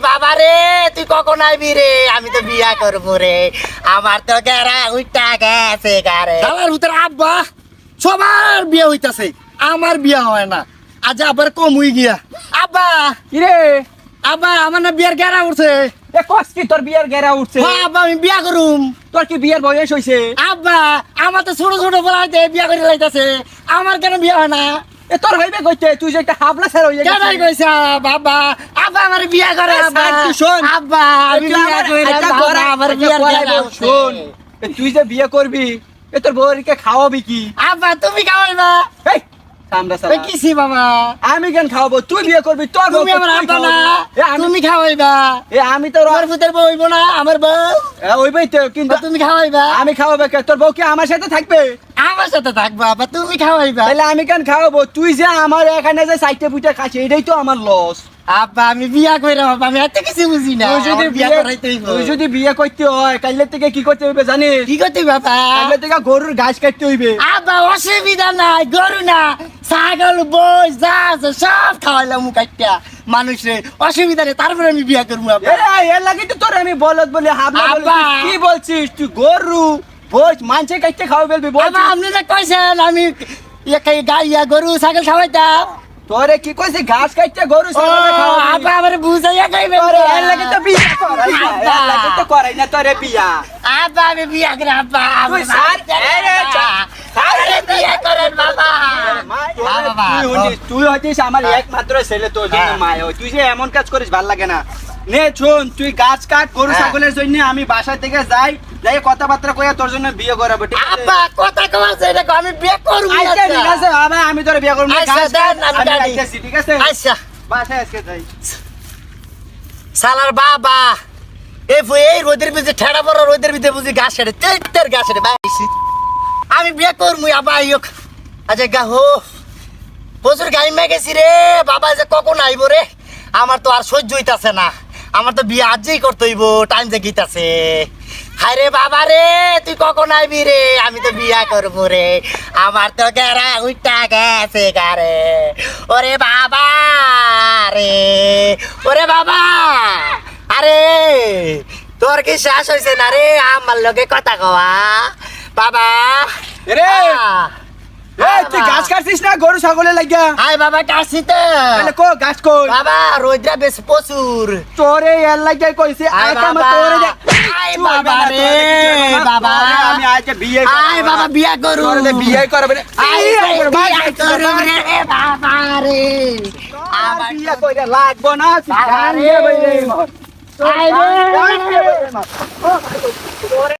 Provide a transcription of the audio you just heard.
বাবা রে তুই কখন আইবি রে আমি তো বিয়া করবো রে আমার তো গেরা উইটা গেছে গারে শালার ভিতরে আব্বা সবার বিয়ে হইতাছে আমার বিয়া হয় না আজ আবার কম হই গিয়া আব্বা কিরে আব্বা আমার না বিয়ার গেরা উঠছে এ কস কি তোর বিয়ের গেরা উঠছে হ্যাঁ আব্বা আমি বিয়া করুম তোর কি বিয়ের বয়স হইছে আব্বা আমার তো ছোট ছোট বলাইতে বিয়া করে লাইতাছে আমার কেন বিয়া হয় না এ তোর হইবে কইতে তুই যে একটা হাবলা ছেড়ে হইয়া কেন কইছা বাবা আব্বা আমার বিয়া করে এ, আব্বা সাইড তুই শোন। আব্বা আমি তুই বিয়া করে একটা বাবা, গড়া- আমার একটা বিয়ার গড়াইবো, গেরা উঠছে। শোন এ তুই যে বিয়ে করবি এ তোর বউরিকে খাওয়াবি কি আব্বা তুমি খাওয়াইবা এই সামনে ওই সামনে কিছি বাবা আমি কেন খাওয়াবো তুই বিয়ে করবি তোর তুমি বউকে আমার তুই আব্বা না খাওয়াবি। এ আমি তুমি খাওয়াইবা এ আমি তো তোমার ভূতের বউ হইব না আমার বউ ওইবাই তো কিন্তু তুমি খাওয়াইবা আমি খাওয়াবে কে তোর বউ কি আমার সাথে থাকবে আমার সাথে থাকবা আব্বা তুমি খাওয়াইবা তাহলে আমি কেন খাওয়াবো তুই যে আমার এখানে যে সাইটে পুইটা খাচ্ছি এটাই তো আমার লস আব্বা আমি বিয়া কইরা বাবা আমি এত কিছু বুঝি না তুই যদি আমার বিয়া বিয়ে করাইতে হইব তুই যদি বিয়ে করতে হয় কাইলের থেকে কি করতে হইবে জানিস কি করতে বাবা কাইলের থেকে গরুর ঘাস কাটতে হইবে আব্বা অসুবিধা নাই গরু না ছাগল বই যা আছে সব খাওয়াইলাম কাটিয়া মানুষে অসুবিধা নেই তারপরে আমি বিয়া করবো আব্বা এর লাগে তো তোর আমি বলত বলি হাবলা বলি আব্বা। তুই কি বলছিস তুই গরু বস মানছে কাটতে খাওয়া ফেলবি বল বাবা আপনি যে কইছেন আমি গাইয়া গরু ছাগল খাওয়াইতাম তোরে কি কইছে ঘাস কাটতে গরু ও ছাগল খাওয়াবি? আব্বা আমার বুঝাইয়া খাইবে তোরে এর লাগে তো বিয়া করাই না আব্বা। এর লাগে তো করাই না তোরে বিয়া আব্বা আমি বিয়া করে আব্বা তুই সার আরে বিয়া করেন বাবা হ্যাঁ, বাবা। তুই হচ্ছিস আমার একমাত্র ছেলে তোর জন্য হ্যাঁ। মায় তুই যে এমন কাজ করিস ভাল লাগে না নে শোন তুই গাছ কাট গরু হ্যাঁ। ছাগলের জন্য আমি বাসা থেকে যাই যাই কথাবার্তা কইয়া তোর জন্য বিয়ে করাবো ঠিক আছে আব্বা কথা কমাছে এটা আমি বিয়ে করবো আচ্ছা ঠিক আছে বাবা আমি তোর বিয়ে করবো না, আচ্ছা, গাছ কাট, দেন, আমি আমি কাটি। আইতাছি, ঠিক আছে আচ্ছা বাসায় আজকে যাই সালার বাবা এই রোদের ভিতরে ঠেড়া বড় রোদের ভিতরে বুঝি ঘাস কাটে তের ঘাস কাটে বাইছি আমি বিয়ে করবো আব্বা আইক আচ্ছা গা হো প্রচুর গাইমা গেছি রে বাবা যে কখন আইব রে আমার তো আর সহ্য হইতাছে না আমার তো বিয়ে আজই করতে হইব টাইম যে গিতাছে হায় রে বাবা রে তুই কখন আইবি রে আমি তো বিয়া করবো রে আমার তো গেরা উইটা গেছে গারে ওরে বাবা রে ওরে বাবা আরে তোর কি শ্বাস হয়েছে না রে আমার লগে কথা কওয়া বাবা রে এই তুই গাছ কাটছিস না গরু ছাগলের লাগিয়া আয় বাবা কাশি তো তাহলে কো গাছ কই বাবা রোদ্রা বেশ প্রচুর তোরে এর লাগিয়া কইছে আয় আইতা মা বাবা, তোরে যে আয় তুই বাবা না, রে, তোরে যে বাবা। তোরে আমি আজকে বিয়ে আয় বাবা বিয়া করু তোরে যে বিয়ে করবে রে আয় বিয়া করু রে বাবা রে আমার বিয়ে কইরা লাগবো না তুই বাবা গান রে। দিয়ে বইলে আয় রে গান দিয়ে বইলে